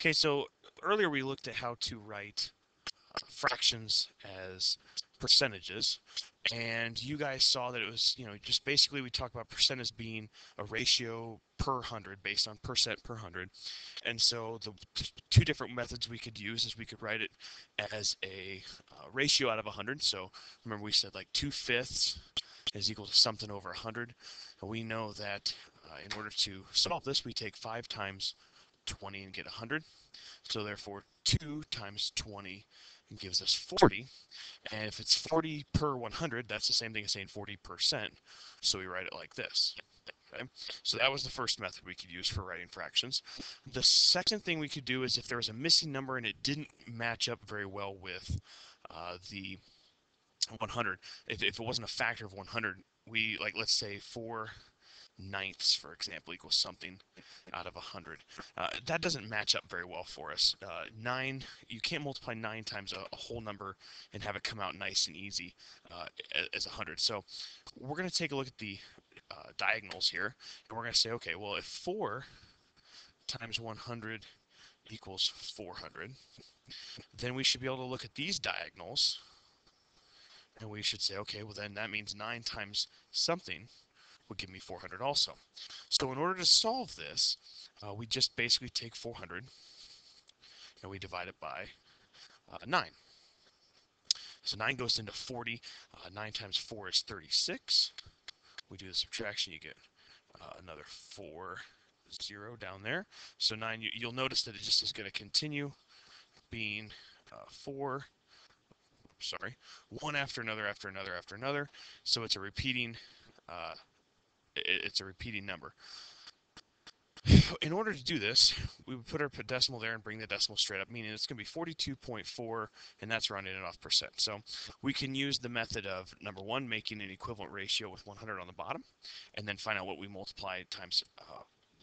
Okay, so earlier we looked at how to write fractions as percentages, and you guys saw that it was, just basically we talked about percent as being a ratio per hundred based on percent per hundred. And so the two different methods we could use is we could write it as a ratio out of 100. So remember we said like 2/5 is equal to something over 100. And we know that in order to solve this, we take 5 times 20 and get 100. So therefore 2 times 20 gives us 40. And if it's 40 per 100, that's the same thing as saying 40%. So we write it like this. Okay? So that was the first method we could use for writing fractions. The second thing we could do is if there was a missing number and it didn't match up very well with the 100, if it wasn't a factor of 100, we, like, let's say 4/9, for example, equals something out of 100. That doesn't match up very well for us. 9, you can't multiply 9 times a whole number and have it come out nice and easy as 100. So we're going to take a look at the diagonals here, and we're going to say, okay, well, if 4 times 100 equals 400, then we should be able to look at these diagonals, and we should say, okay, well, then that means 9 times something would give me 400 also. So in order to solve this, we just basically take 400 and we divide it by 9. So 9 goes into 40. 9 times 4 is 36. We do the subtraction, you get another 4, 0 down there. So 9, you'll notice that it just is going to continue being 1 after another, after another, after another. So it's a repeating number. In order to do this, we would put our decimal there and bring the decimal straight up, meaning it's going to be 42.4, and that's rounding it off percent. So we can use the method of, number one, making an equivalent ratio with 100 on the bottom, and then find out what we multiply times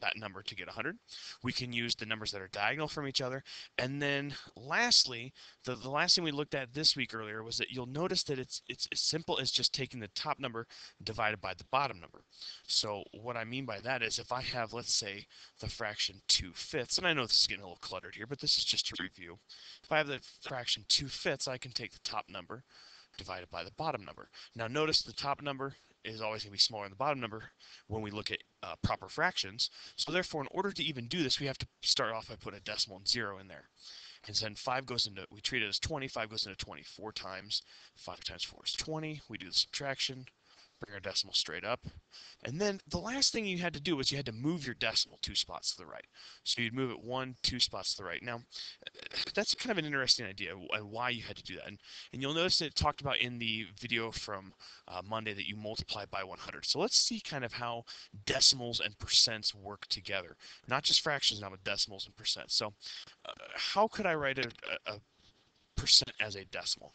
that number to get 100. We can use the numbers that are diagonal from each other. And then lastly, the last thing we looked at this week earlier was that you'll notice that it's as simple as just taking the top number divided by the bottom number. So what I mean by that is if I have, let's say, the fraction 2/5, and I know this is getting a little cluttered here, but this is just to review. If I have the fraction 2/5, I can take the top number divided by the bottom number. Now notice the top number is always going to be smaller than the bottom number when we look at proper fractions. So therefore, in order to even do this, we have to start off by putting a decimal and 0 in there. And then 5 goes into, we treat it as 20, 5 goes into 20 4 times. 5 times 4 is 20. We do the subtraction, bring our decimal straight up. And then the last thing you had to do was you had to move your decimal 2 spots to the right. So you'd move it 1, 2 spots to the right. Now, that's kind of an interesting idea and why you had to do that. And you'll notice it talked about in the video from Monday that you multiply by 100. So let's see kind of how decimals and percents work together. Not just fractions now, but decimals and percents. So how could I write a percent as a decimal?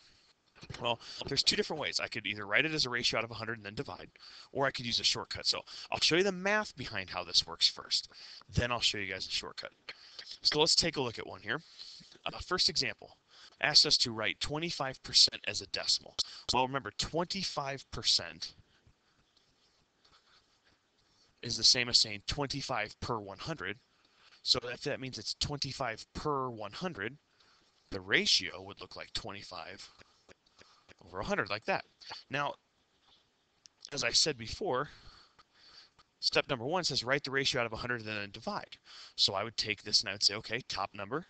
Well, there's two different ways. I could either write it as a ratio out of 100 and then divide, or I could use a shortcut. So I'll show you the math behind how this works first. Then I'll show you guys the shortcut. So let's take a look at one here. First example, asked us to write 25% as a decimal. Well, remember, 25% is the same as saying 25 per 100. So if that means it's 25 per 100, the ratio would look like 25 over 100, like that. Now, as I said before, step number 1 says write the ratio out of 100 and then divide. So I would take this and I would say, okay, top number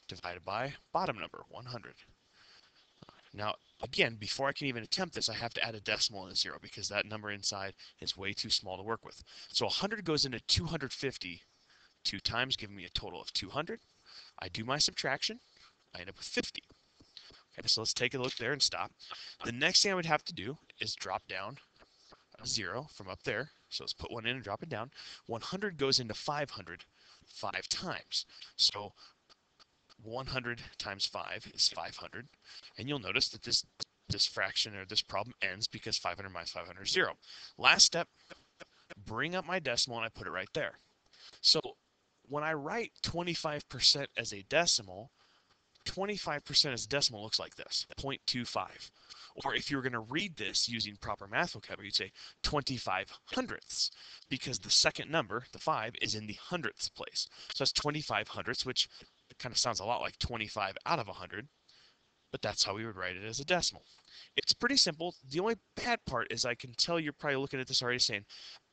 divided by bottom number, 100. Now, again, before I can even attempt this, I have to add a decimal and a 0 because that number inside is way too small to work with. So 100 goes into 250 2 times, giving me a total of 200. I do my subtraction. I end up with 50. Okay, so let's take a look there and stop. The next thing I would have to do is drop down a 0 from up there. So let's put 1 in and drop it down. 100 goes into 500 5 times. So 100 times 5 is 500. And you'll notice that this fraction or this problem ends because 500 minus 500 is 0. Last step, bring up my decimal and I put it right there. So when I write 25% as a decimal, 25% as a decimal looks like this, 0.25. Or if you were going to read this using proper math vocabulary, you'd say 25 hundredths, because the second number, the 5, is in the hundredths place. So that's 25 hundredths, which kind of sounds a lot like 25 out of 100, but that's how we would write it as a decimal. It's pretty simple. The only bad part is I can tell you're probably looking at this already saying,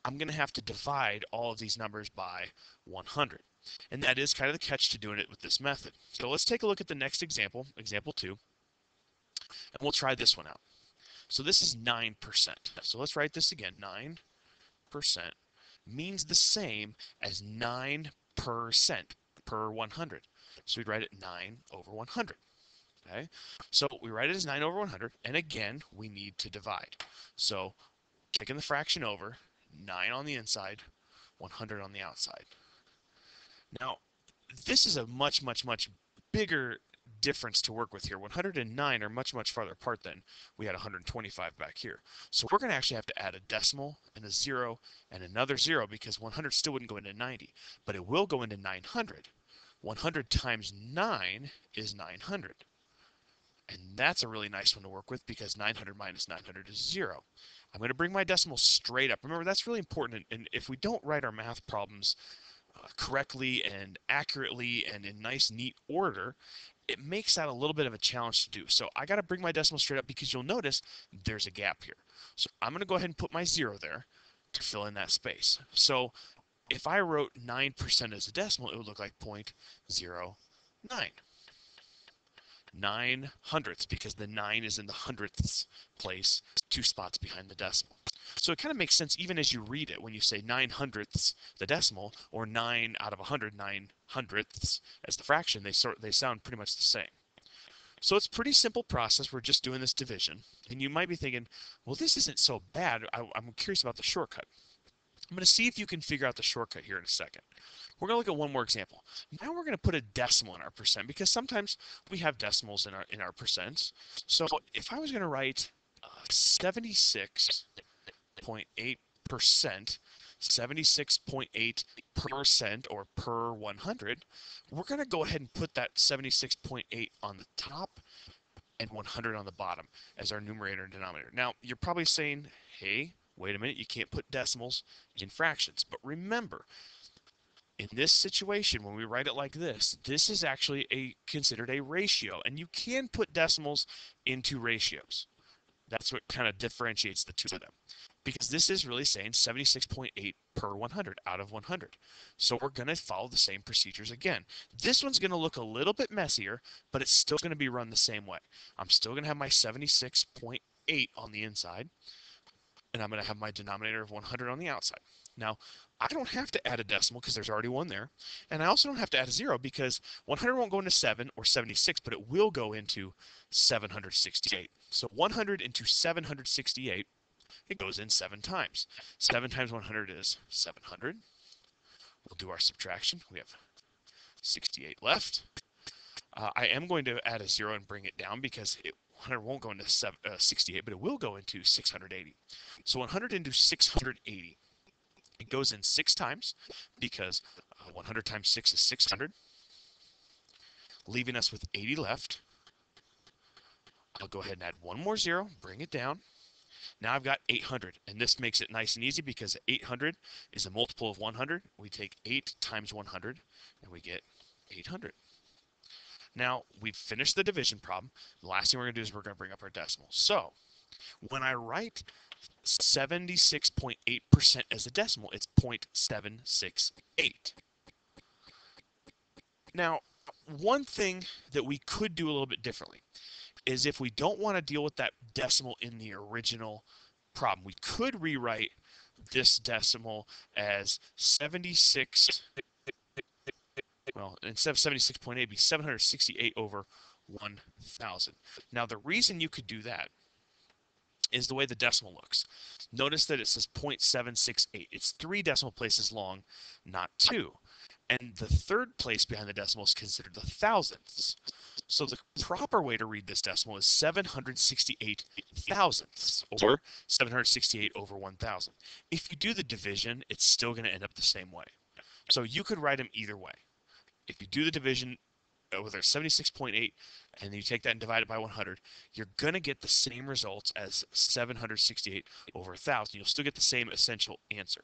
I'm going to have to divide all of these numbers by 100. And that is kind of the catch to doing it with this method. So let's take a look at the next example, example 2, and we'll try this one out. So this is 9%. So let's write this again. 9% means the same as 9% per 100. So we'd write it 9 over 100. Okay, so we write it as 9 over 100, and again, we need to divide. So taking the fraction over, 9 on the inside, 100 on the outside. Now, this is a much bigger difference to work with here. 100 and 9 are much farther apart than we had 125 back here. So we're going to actually have to add a decimal and a 0 and another 0, because 100 still wouldn't go into 90, but it will go into 900. 100 times 9 is 900. And that's a really nice one to work with, because 900 minus 900 is 0. I'm going to bring my decimal straight up. Remember, that's really important. And if we don't write our math problems correctly and accurately and in nice, neat order, it makes that a little bit of a challenge to do. So I got to bring my decimal straight up, because you'll notice there's a gap here. So I'm going to go ahead and put my 0 there to fill in that space. So if I wrote 9% as a decimal, it would look like 0.09. 9 hundredths, because the 9 is in the hundredths place, 2 spots behind the decimal. So it kind of makes sense even as you read it when you say 9 hundredths the decimal, or 9 out of 100, 9 hundredths as the fraction. They sound pretty much the same. So it's a pretty simple process. We're just doing this division. And you might be thinking, well, this isn't so bad. I'm curious about the shortcut. I'm going to see if you can figure out the shortcut here in a second. We're going to look at one more example. Now we're going to put a decimal in our percent, because sometimes we have decimals in our percents. So if I was going to write 76.8%, 76.8% or per 100, we're going to go ahead and put that 76.8 on the top and 100 on the bottom as our numerator and denominator. Now, you're probably saying, hey, wait a minute, you can't put decimals in fractions. But remember, in this situation, when we write it like this, this is actually considered a ratio, and you can put decimals into ratios. That's what kind of differentiates the two of them, because this is really saying 76.8 per 100 out of 100. So we're going to follow the same procedures again. This one's going to look a little bit messier, but it's still going to be run the same way. I'm still going to have my 76.8 on the inside, and I'm going to have my denominator of 100 on the outside. Now, I don't have to add a decimal because there's already one there, and I also don't have to add a 0 because 100 won't go into 7 or 76, but it will go into 768. So 100 into 768, it goes in 7 times. 7 times 100 is 700. We'll do our subtraction. We have 68 left. I am going to add a 0 and bring it down, because 100 won't go into 68, but it will go into 680. So 100 into 680. It goes in 6 times, because 100 times 6 is 600, leaving us with 80 left. I'll go ahead and add one more 0, bring it down. Now I've got 800, and this makes it nice and easy, because 800 is a multiple of 100. We take 8 times 100, and we get 800. Now, we've finished the division problem. The last thing we're going to do is we're going to bring up our decimal. So when I write 76.8% as a decimal, it's 0.768. Now, one thing that we could do a little bit differently is, if we don't want to deal with that decimal in the original problem, we could rewrite this decimal as 76, well, instead of 76.8, it'd be 768 over 1,000. Now, the reason you could do that is the way the decimal looks. Notice that it says 0.768. It's 3 decimal places long, not 2. And the third place behind the decimal is considered the thousandths. So the proper way to read this decimal is 768 thousandths, or 768 over 1,000. If you do the division, it's still going to end up the same way. So you could write them either way. If you do the division, whether it's 76.8, and then you take that and divide it by 100, you're going to get the same results as 768 over 1,000. You'll still get the same essential answer.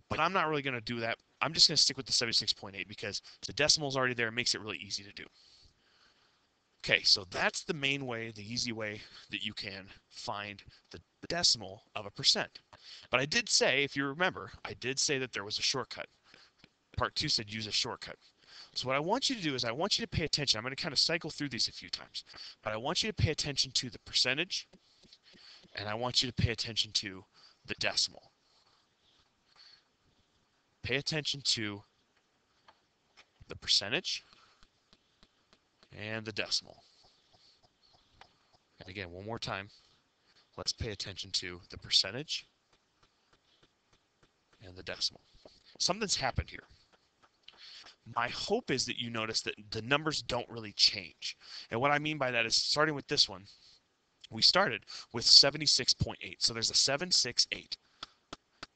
But I'm not really going to do that. I'm just going to stick with the 76.8 because the decimal's already there. It makes it really easy to do. Okay, so that's the main way, the easy way that you can find the decimal of a percent. But I did say, if you remember, I did say that there was a shortcut. Part 2 said use a shortcut. So what I want you to do is I want you to pay attention. I'm going to kind of cycle through these a few times. But I want you to pay attention to the percentage, and I want you to pay attention to the decimal. Pay attention to the percentage and the decimal. And again, one more time, let's pay attention to the percentage and the decimal. Something's happened here. My hope is that you notice that the numbers don't really change. And what I mean by that is, starting with this one, we started with 76.8. So there's a 768.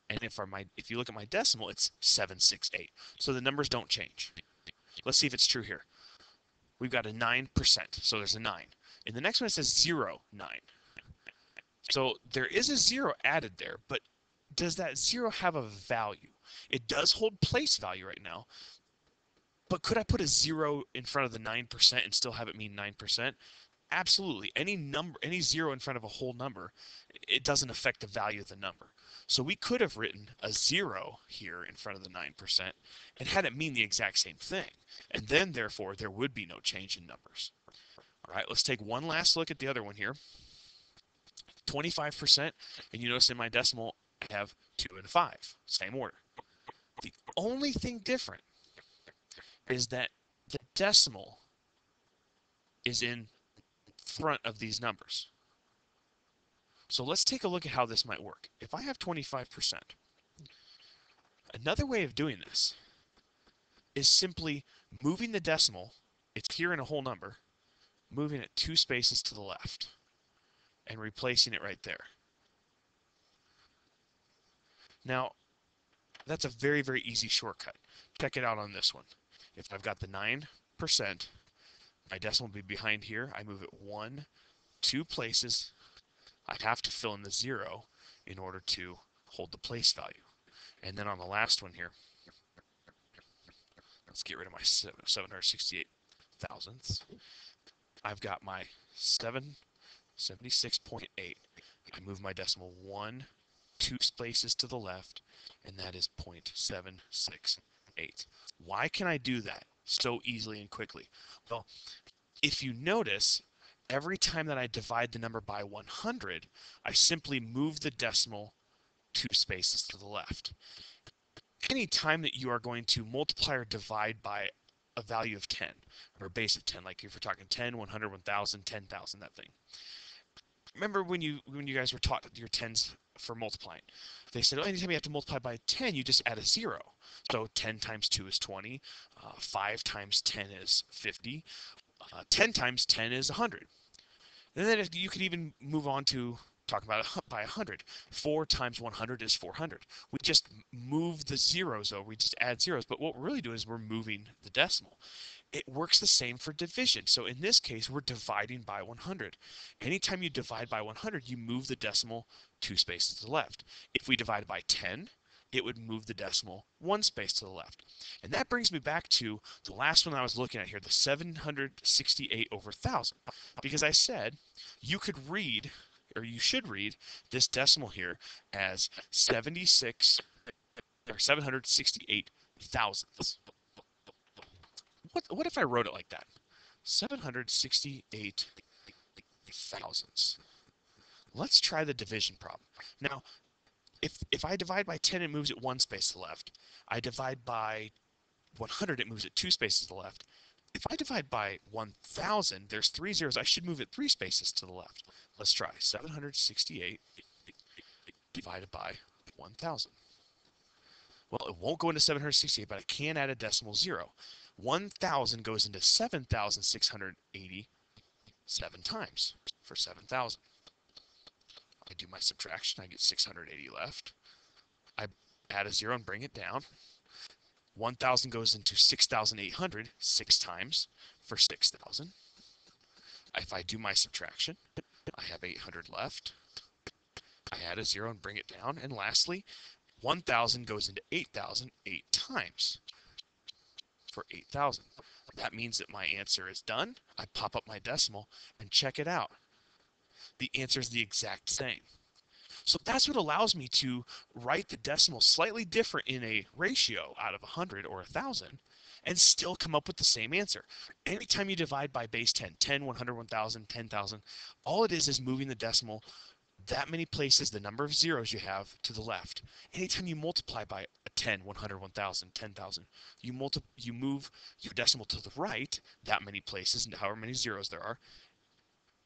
And if you look at my decimal, it's 768. So the numbers don't change. Let's see if it's true here. We've got a 9%, so there's a 9. In the next one, it says 0, 9. So there is a 0 added there, but does that 0 have a value? It does hold place value right now, but could I put a 0 in front of the 9% and still have it mean 9%? Absolutely. Any 0 in front of a whole number, it doesn't affect the value of the number. So we could have written a 0 here in front of the 9% and had it mean the exact same thing. And then, therefore, there would be no change in numbers. All right, let's take one last look at the other one here. 25%, and you notice in my decimal, I have 2 and 5, same order. The only thing different is that the decimal is in front of these numbers. So let's take a look at how this might work. If I have 25%, another way of doing this is simply moving the decimal, it's here in a whole number, moving it 2 spaces to the left and replacing it right there. Now, that's a very, very easy shortcut. Check it out on this one. If I've got the 9%, my decimal will be behind here. I move it 1, 2 places. I have to fill in the 0 in order to hold the place value. And then on the last one here, let's get rid of my 768 thousandths. I've got my 76.8. I move my decimal 1, 2 spaces to the left, and that is 0.768. Why can I do that so easily and quickly? Well, if you notice, every time that I divide the number by 100, I simply move the decimal 2 spaces to the left. Any time that you are going to multiply or divide by a value of 10, or a base of 10, like if we're talking 10, 100, 1,000, 10,000, that thing. Remember when you guys were taught your tens for multiplying? They said, oh, anytime you have to multiply by 10, you just add a 0. So 10 times 2 is 20, 5 times 10 is 50, 10 times 10 is 100. And then you could even move on to talk about by 100. 4 times 100 is 400. We just move the zeros over. We just add zeros. But what we're really doing is we're moving the decimal. It works the same for division. So in this case, we're dividing by 100. Anytime you divide by 100, you move the decimal 2 spaces to the left. If we divide by 10, it would move the decimal 1 space to the left. And that brings me back to the last one I was looking at here, the 768 over 1,000. Because I said you could read, or you should read, this decimal here as 768 thousandths. What if I wrote it like that? 768 thousandths. Let's try the division problem. Now, if I divide by 10, it moves it 1 space to the left. I divide by 100, it moves it 2 spaces to the left. If I divide by 1,000, there's 3 zeros. I should move it 3 spaces to the left. Let's try 768 divided by 1,000. Well, it won't go into 768, but I can add a decimal 0. 1,000 goes into 7,680 7 times for 7,000. I do my subtraction. I get 680 left. I add a 0 and bring it down. 1,000 goes into 6,800 6 times for 6,000. If I do my subtraction, I have 800 left. I add a 0 and bring it down. And lastly, 1,000 goes into 8,000 8 times for 8,000. That means that my answer is done. I pop up my decimal and check it out. The answer is the exact same. So that's what allows me to write the decimal slightly different in a ratio out of 100 or 1,000 and still come up with the same answer. Anytime you divide by base 10, 10, 100, 1,000, 10,000, all it is moving the decimal that many places, the number of zeros you have, to the left. Anytime you multiply by a 10, 100, 1,000, 10,000, you move your decimal to the right that many places, and however many zeros there are,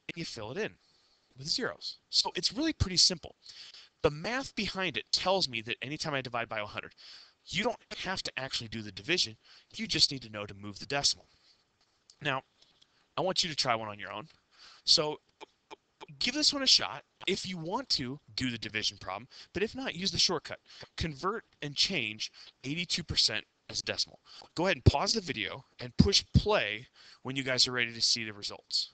and you fill it in with zeros. So it's really pretty simple. The math behind it tells me that anytime I divide by 100, you don't have to actually do the division. You just need to know to move the decimal. Now, I want you to try one on your own. So give this one a shot. If you want to, do the division problem, but if not, use the shortcut. Convert and change 82% as a decimal. Go ahead and pause the video and push play when you guys are ready to see the results.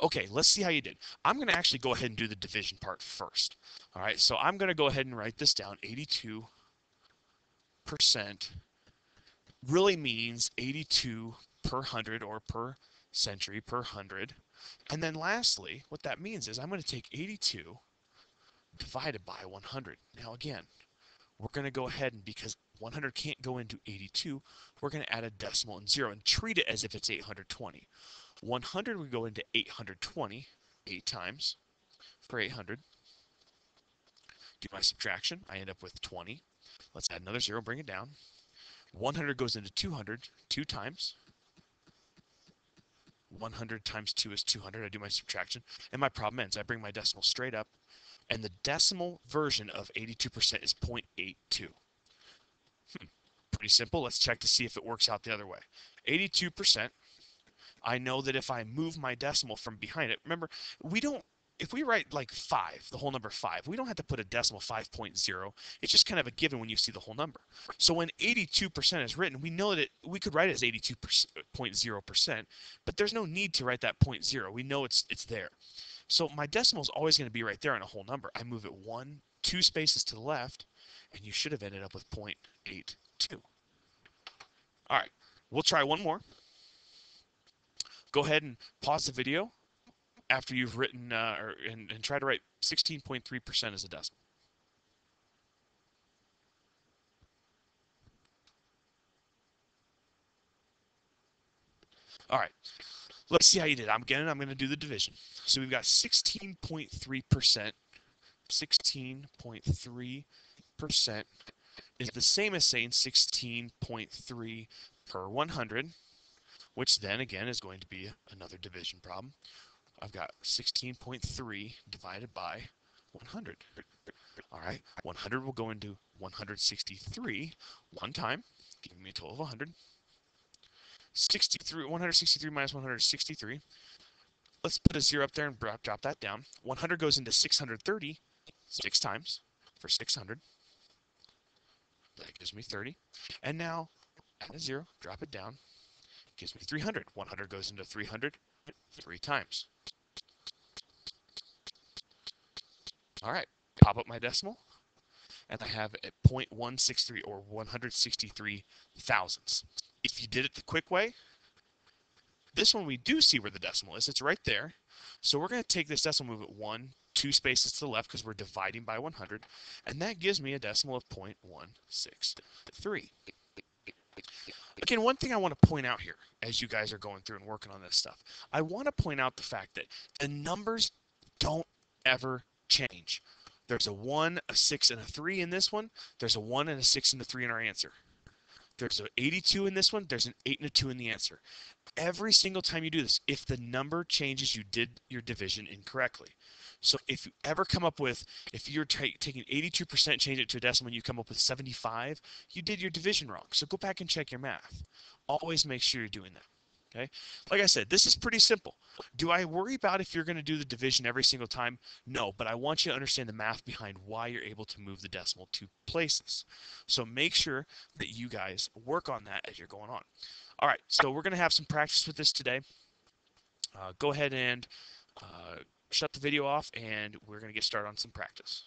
Okay, let's see how you did. I'm going to actually go ahead and do the division part first. All right, so I'm going to go ahead and write this down. 82% really means 82 per 100 or per century per 100. And then lastly, what that means is I'm going to take 82 divided by 100. Now again, we're going to go ahead and, because 100 can't go into 82, we're going to add a decimal and 0 and treat it as if it's 820. 100 would go into 820 8 times for 800. Do my subtraction, I end up with 20. Let's add another 0, bring it down. 100 goes into 200 2 times. 100 times 2 is 200. I do my subtraction, and my problem ends. I bring my decimal straight up, and the decimal version of 82% is 0.82. Pretty simple. Let's check to see if it works out the other way. 82%. I know that if I move my decimal from behind it, remember, if we write like 5, the whole number 5, we don't have to put a decimal 5.0. It's just kind of a given when you see the whole number. So when 82% is written, we know that we could write it as 82.0%, but there's no need to write that 0.0. We know it's there. So my decimal is always going to be right there on a whole number. I move it 1, 2 spaces to the left, and you should have ended up with 0.82. All right, we'll try one more. Go ahead and pause the video after you've written and try to write 16.3% as a decimal. All right, let's see how you did. I'm going to do the division. So we've got 16.3%. 16.3% is the same as saying 16.3 per 100, which then again is going to be another division problem. I've got 16.3 divided by 100. All right, 100 will go into 163 one time, giving me a total of 100. 163 minus 163. Let's put a 0 up there and drop that down. 100 goes into 630 6 times for 600. That gives me 30. And now add a 0, drop it down. Gives me 300. 100 goes into 300 3 times. All right, pop up my decimal, and I have a 0.163 or 163 thousandths. If you did it the quick way, this one we do see where the decimal is. It's right there. So we're going to take this decimal, move it 1, 2 spaces to the left because we're dividing by 100, and that gives me a decimal of 0.163. Again, one thing I want to point out here as you guys are going through and working on this stuff, I want to point out the fact that the numbers don't ever change. There's a 1, a 6, and a 3 in this one. There's a 1 and a 6 and a 3 in our answer. There's an 82 in this one. There's an 8 and a 2 in the answer. Every single time you do this, if the number changes, you did your division incorrectly. So if you ever come up with, if you're taking 82%, change it to a decimal, and you come up with 75, you did your division wrong. So go back and check your math. Always make sure you're doing that. Okay, like I said, this is pretty simple. Do I worry about if you're going to do the division every single time? No, but I want you to understand the math behind why you're able to move the decimal 2 places. So make sure that you guys work on that as you're going on. All right, so we're going to have some practice with this today. Go ahead and shut the video off, and we're going to get started on some practice.